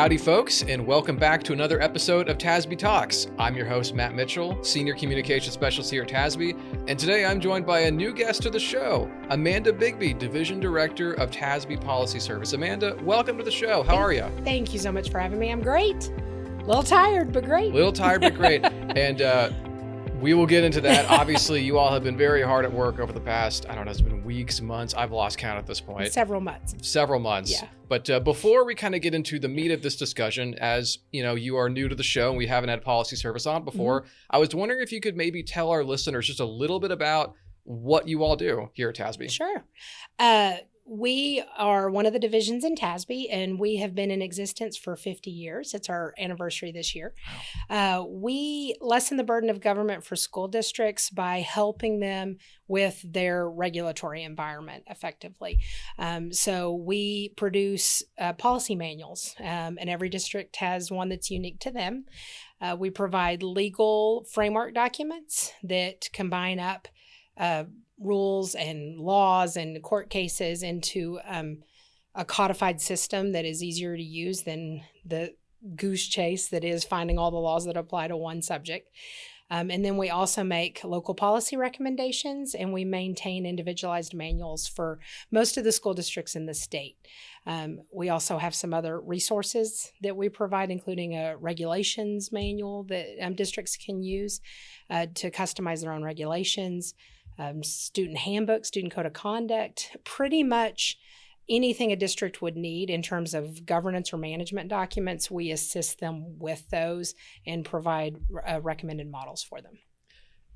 Howdy, folks, and welcome back to another episode of TASB Talks. I'm your host, Matt Mitchell, Senior Communications Specialist here at TASB, and today I'm joined by a new guest to the show, Amanda Bigbee, Division Director of TASB Policy Service. Amanda, welcome to the show. How are you? Thank you so much for having me. I'm great. A little tired, but great. And we will get into that. Obviously, you all have been very hard at work over the past, I don't know, it's been weeks, months. I've lost count at this point. Several months. Yeah. But before we kind of get into the meat of this discussion, as you know, you are new to the show and we haven't had Policy Service on before, I was wondering if you could maybe tell our listeners just a little bit about what you all do here at TASB. Sure. We are one of the divisions in TASB, and we have been in existence for 50 years. It's our anniversary this year. We lessen the burden of government for school districts by helping them with their regulatory environment effectively. So we produce policy manuals, and every district has one that's unique to them. We provide legal framework documents that combine up rules and laws and court cases into a codified system that is easier to use than the goose chase that is finding all the laws that apply to one subject. And then we also make local policy recommendations, and we maintain individualized manuals for most of the school districts in the state. We also have some other resources that we provide, including a regulations manual that districts can use to customize their own regulations. Student handbook, student code of conduct, pretty much anything a district would need in terms of governance or management documents, we assist them with those and provide recommended models for them.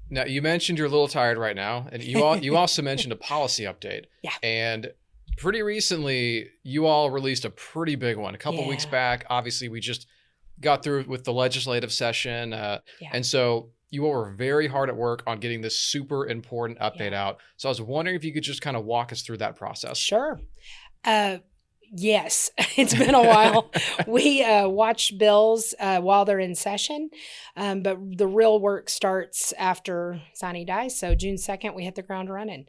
Now, you mentioned you're a little tired right now, and you also mentioned a policy update. Yeah. And pretty recently, you all released a pretty big one. A couple weeks back, obviously, we just got through with the legislative session. And so you all were very hard at work on getting this super important update out. So I was wondering if you could just kind of walk us through that process. Sure. Yes, it's been a while. We watch bills while they're in session, but the real work starts after sine die. So June 2nd, we hit the ground running.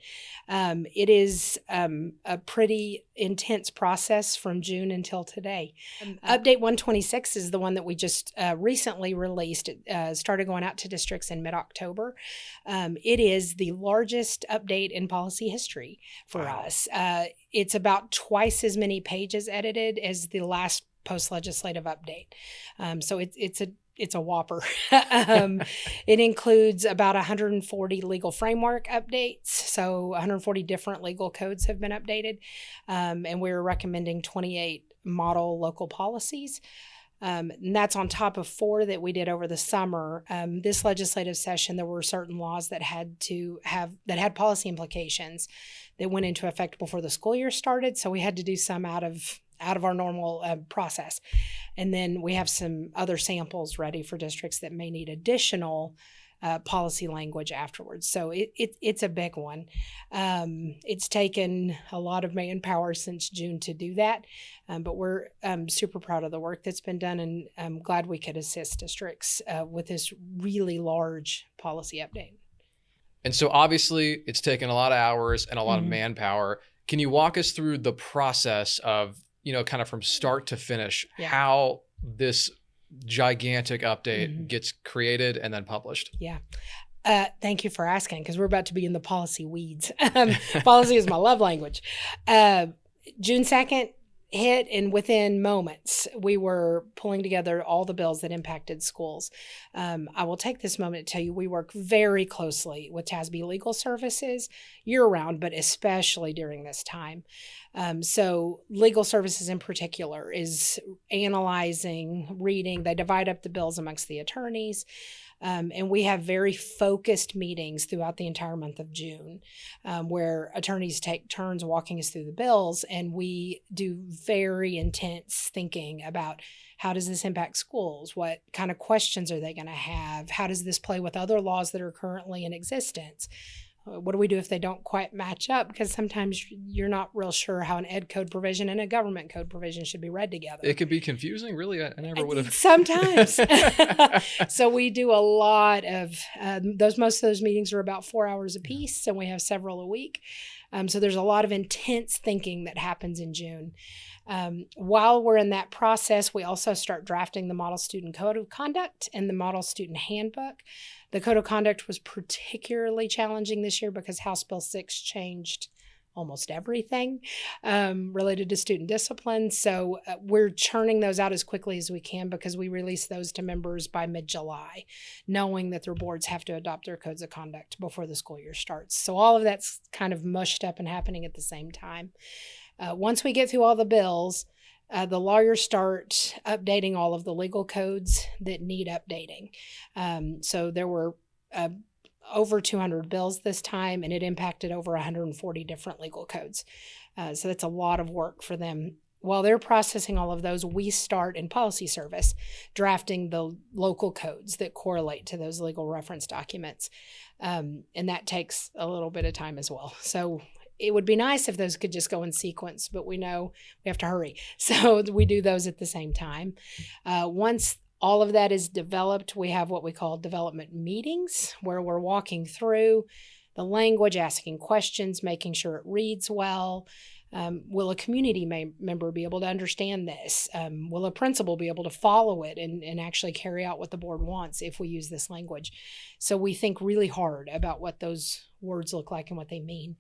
It is a pretty intense process from June until today. Update 126 is the one that we just recently released. It started going out to districts in mid-October. It is the largest update in policy history for us. It's about twice as many pages edited as the last post-legislative update. So it's a whopper. It includes about 140 legal framework updates. So 140 different legal codes have been updated. And we're recommending 28 model local policies. And that's on top of 4 that we did over the summer. This legislative session, there were certain laws that had policy implications that went into effect before the school year started. So we had to do some out of our normal process. And then we have some other samples ready for districts that may need additional policy language afterwards. So it's a big one. It's taken a lot of manpower since June to do that, but we're super proud of the work that's been done, and I'm glad we could assist districts with this really large policy update. And so obviously it's taken a lot of hours and a lot of manpower. Can you walk us through the process of, kind of from start to finish, how this gigantic update gets created and then published? Yeah. Thank you for asking, because we're about to be in the policy weeds. Policy is my love language. June 2nd hit, and within moments, we were pulling together all the bills that impacted schools. I will take this moment to tell you we work very closely with TASB Legal Services year-round, but especially during this time. So legal services in particular is analyzing, reading. They divide up the bills amongst the attorneys. And we have very focused meetings throughout the entire month of June, where attorneys take turns walking us through the bills, and we do very intense thinking about how does this impact schools? What kind of questions are they going to have? How does this play with other laws that are currently in existence? What do we do if they don't quite match up? Because sometimes you're not real sure how an ed code provision and a government code provision should be read together. It could be confusing, really. I never would have. Sometimes. So we do a lot of most of those meetings are about 4 hours a piece, and we have several a week. So there's a lot of intense thinking that happens in June. While we're in that process, we also start drafting the Model Student Code of Conduct and the Model Student Handbook. The Code of Conduct was particularly challenging this year because House Bill 6 changed almost everything related to student discipline. So we're churning those out as quickly as we can because we release those to members by mid-July, knowing that their boards have to adopt their codes of conduct before the school year starts. So all of that's kind of mushed up and happening at the same time. Once we get through all the bills, the lawyers start updating all of the legal codes that need updating. So there were over 200 bills this time, and it impacted over 140 different legal codes. So that's a lot of work for them. While they're processing all of those, we start in Policy Service drafting the local codes that correlate to those legal reference documents. And that takes a little bit of time as well. So it would be nice if those could just go in sequence, but we know we have to hurry. So we do those at the same time. Once all of that is developed, we have what we call development meetings where we're walking through the language, asking questions, making sure it reads well. Will a community member be able to understand this? Will a principal be able to follow it and actually carry out what the board wants if we use this language? So we think really hard about what those words look like and what they mean.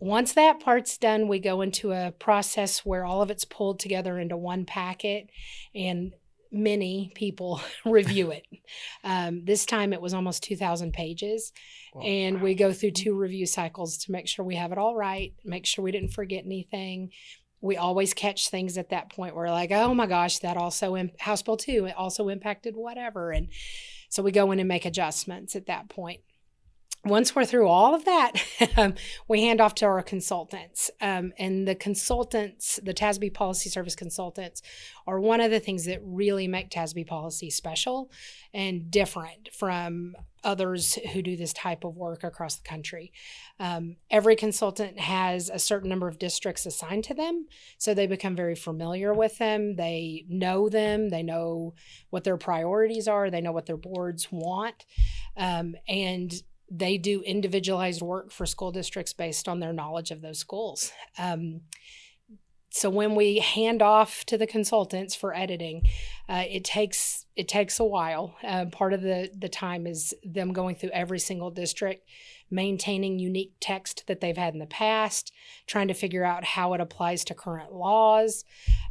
Once that part's done, we go into a process where all of it's pulled together into one packet and many people review it. This time it was almost 2,000 pages. Wow. And we go through 2 review cycles to make sure we have it all right, make sure we didn't forget anything. We always catch things at that point where we're like, oh my gosh, that also, House Bill 2, it also impacted whatever. And so we go in and make adjustments at that point. Once we're through all of that, we hand off to our consultants. And the consultants, the TASB Policy Service consultants, are one of the things that really make TASB policy special and different from others who do this type of work across the country. Every consultant has a certain number of districts assigned to them, so they become very familiar with them. They know what their priorities are, they know what their boards want, and they do individualized work for school districts based on their knowledge of those schools. So when we hand off to the consultants for editing, it takes a while. Part of the time is them going through every single district, maintaining unique text that they've had in the past, trying to figure out how it applies to current laws.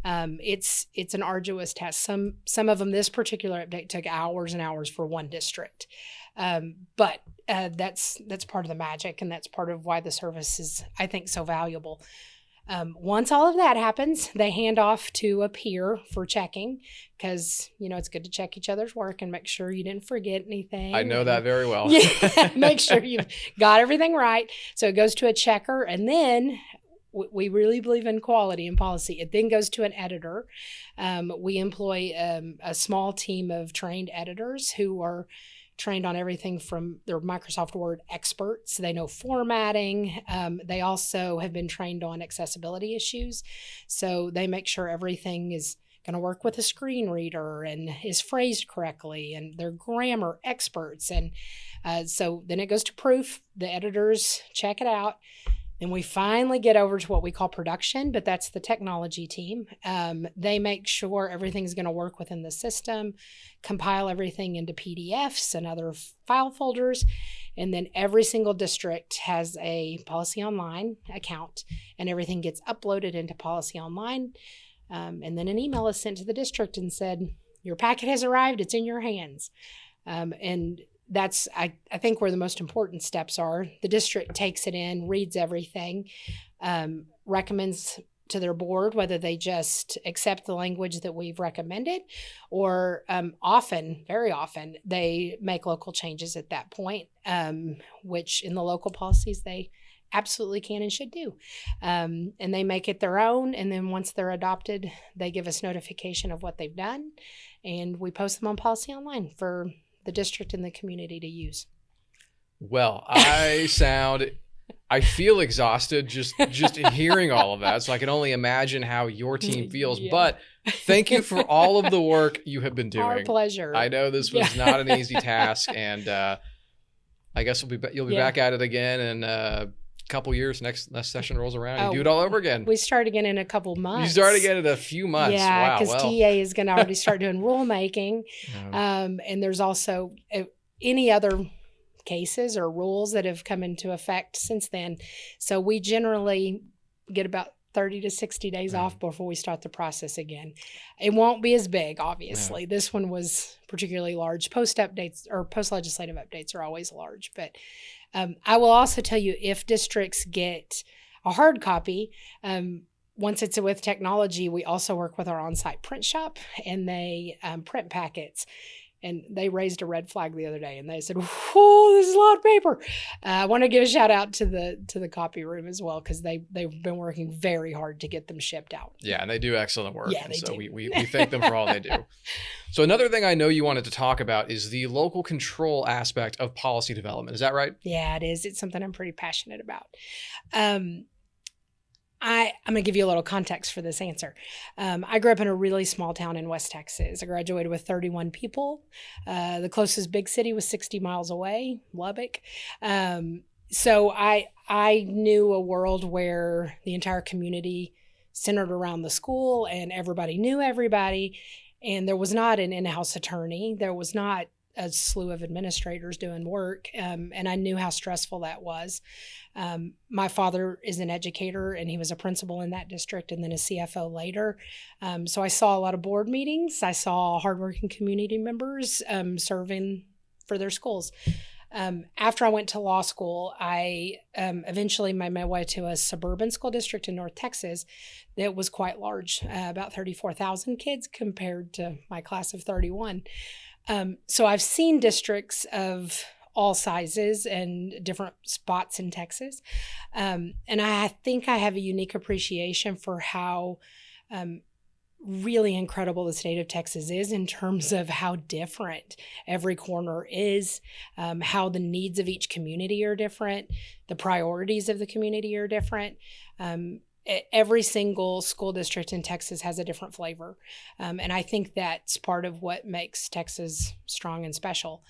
It's an arduous task. Some of them, this particular update took hours and hours for one district. But that's part of the magic, and that's part of why the service is, I think, so valuable. Once all of that happens, they hand off to a peer for checking because, it's good to check each other's work and make sure you didn't forget anything. I know that very well. Yeah, make sure you've got everything right. So it goes to a checker, and then we really believe in quality and policy. It then goes to an editor. We employ a small team of trained editors who are trained on everything from their Microsoft Word experts. They know formatting. They also have been trained on accessibility issues. So they make sure everything is going to work with a screen reader and is phrased correctly, and they're grammar experts. And so then it goes to proof. The editors check it out. Then we finally get over to what we call production, but that's the technology team. They make sure everything's going to work within the system, compile everything into PDFs and other file folders, and then every single district has a Policy Online account, and everything gets uploaded into Policy Online, and then an email is sent to the district and said, your packet has arrived, it's in your hands. And that's, I think, where the most important steps are. The district takes it in, reads everything, recommends to their board whether they just accept the language that we've recommended, or very often, they make local changes at that point, which in the local policies they absolutely can and should do. And they make it their own, and then once they're adopted, they give us notification of what they've done, and we post them on Policy Online for the district and the community to use. Well, I feel exhausted just hearing all of that. So I can only imagine how your team feels. Yeah. But thank you for all of the work you have been doing. Our pleasure. I know this was not an easy task, and I guess you'll be back at it again in couple years, next session rolls around, you do it all over again. We start again in a couple months. You start again in a few months. Yeah, because TA is going to already start doing rulemaking. Yeah. And there's also any other cases or rules that have come into effect since then. So we generally get about 30 to 60 days off before we start the process again. It won't be as big, obviously. Yeah. This one was particularly large. Post-updates or post-legislative updates are always large. But I will also tell you, if districts get a hard copy, once it's with technology, we also work with our on-site print shop, and they print packets. And they raised a red flag the other day, and they said, "Whoa, this is a lot of paper." I want to give a shout out to the copy room as well, because they've been working very hard to get them shipped out. Yeah, and they do excellent work. Yeah, so we thank them for all they do. So another thing I know you wanted to talk about is the local control aspect of policy development. Is that right? Yeah, it is. It's something I'm pretty passionate about. I'm going to give you a little context for this answer. I grew up in a really small town in West Texas. I graduated with 31 people. The closest big city was 60 miles away, Lubbock. So I knew a world where the entire community centered around the school, and everybody knew everybody. And there was not an in-house attorney. There was not a slew of administrators doing work. And I knew how stressful that was. My father is an educator, and he was a principal in that district and then a CFO later. So I saw a lot of board meetings. I saw hardworking community members serving for their schools. After I went to law school, I eventually made my way to a suburban school district in North Texas that was quite large, about 34,000 kids compared to my class of 31. So I've seen districts of all sizes and different spots in Texas. And I think I have a unique appreciation for how really incredible the state of Texas is in terms of how different every corner is, how the needs of each community are different, the priorities of the community are different. Every single school district in Texas has a different flavor. And I think that's part of what makes Texas strong and special.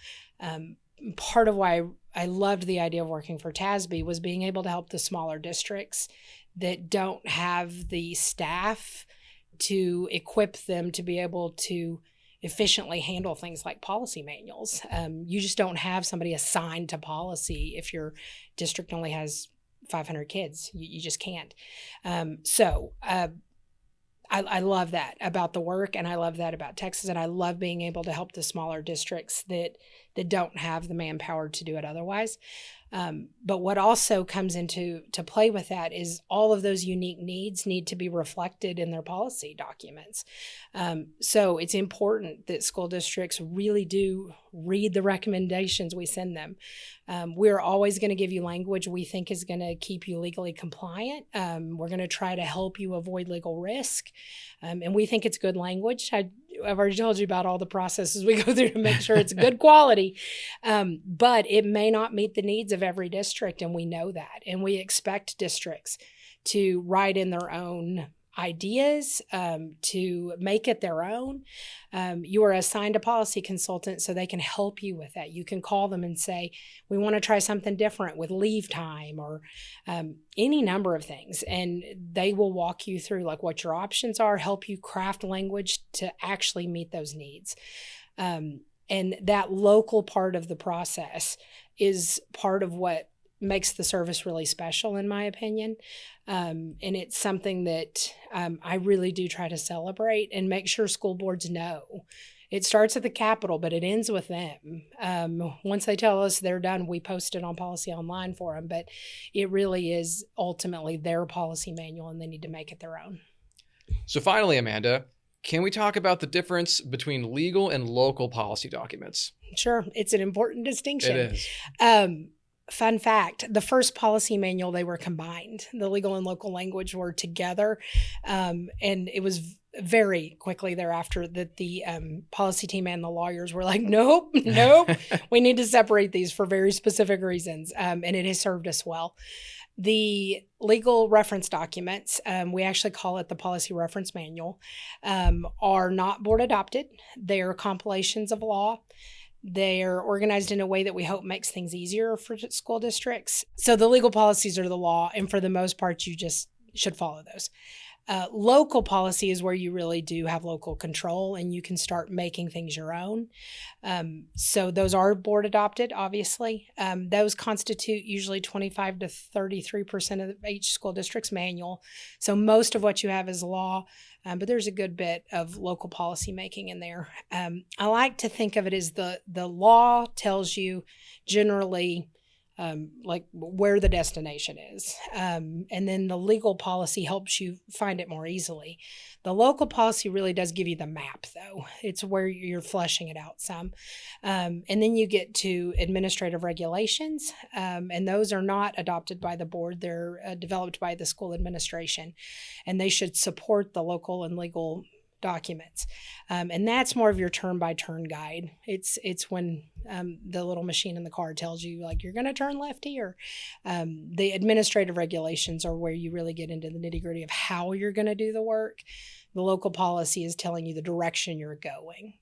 Part of why I loved the idea of working for TASB was being able to help the smaller districts that don't have the staff to equip them to be able to efficiently handle things like policy manuals. You just don't have somebody assigned to policy if your district only has 500 kids. You just can't. I love that about the work, and I love that about Texas, and I love being able to help the smaller districts that don't have the manpower to do it otherwise. But what also comes into play with that is all of those unique needs need to be reflected in their policy documents. So it's important that school districts really do read the recommendations we send them. We're always going to give you language we think is going to keep you legally compliant. We're going to try to help you avoid legal risk. And we think it's good language. I've already told you about all the processes we go through to make sure it's good quality, but it may not meet the needs of every district, and we know that. And we expect districts to write in their own ideas, to make it their own. You are assigned a policy consultant so they can help you with that. You can call them and say, we want to try something different with leave time or any number of things. And they will walk you through like what your options are, help you craft language to actually meet those needs. And that local part of the process is part of what makes the service really special, in my opinion. And it's something that I really do try to celebrate and make sure school boards know. It starts at the Capitol, but it ends with them. Once they tell us they're done, we post it on Policy Online for them, but it really is ultimately their policy manual, and they need to make it their own. So finally, Amanda, can we talk about the difference between legal and local policy documents? Sure. It's an important distinction. It is. Fun fact, the first policy manual, they were combined. The legal and local language were together. And it was very quickly thereafter that the policy team and the lawyers were like, nope, we need to separate these for very specific reasons. And it has served us well. The legal reference documents, we actually call it the Policy Reference Manual, are not board adopted. They are compilations of law. They're organized in a way that we hope makes things easier for school districts. So the legal policies are the law, and for the most part, you just should follow those. Local policy is where you really do have local control and you can start making things your own. So those are board adopted, obviously. Those constitute usually 25 to 33% of each school district's manual. So most of what you have is law, but there's a good bit of local policy making in there. I like to think of it as the law tells you generally like where the destination is. And then the legal policy helps you find it more easily. The local policy really does give you the map, though. It's where you're fleshing it out some. And then you get to administrative regulations, and those are not adopted by the board. They're developed by the school administration, and they should support the local and legal documents. And that's more of your turn-by-turn guide. It's when the little machine in the car tells you, like, you're going to turn left here. The administrative regulations are where you really get into the nitty-gritty of how you're going to do the work. The local policy is telling you the direction you're going.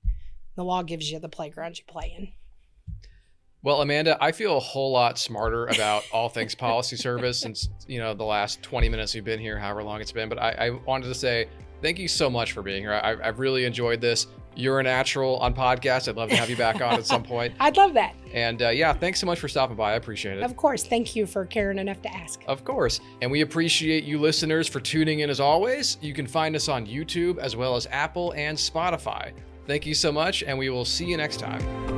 The law gives you the playground you play in. Well, Amanda, I feel a whole lot smarter about all things policy service since, the last 20 minutes we've been here, however long it's been. But I wanted to say thank you so much for being here. I've really enjoyed this. You're a natural on podcasts. I'd love to have you back on at some point. I'd love that. And thanks so much for stopping by. I appreciate it. Of course. Thank you for caring enough to ask. Of course. And we appreciate you listeners for tuning in as always. You can find us on YouTube as well as Apple and Spotify. Thank you so much, and we will see you next time.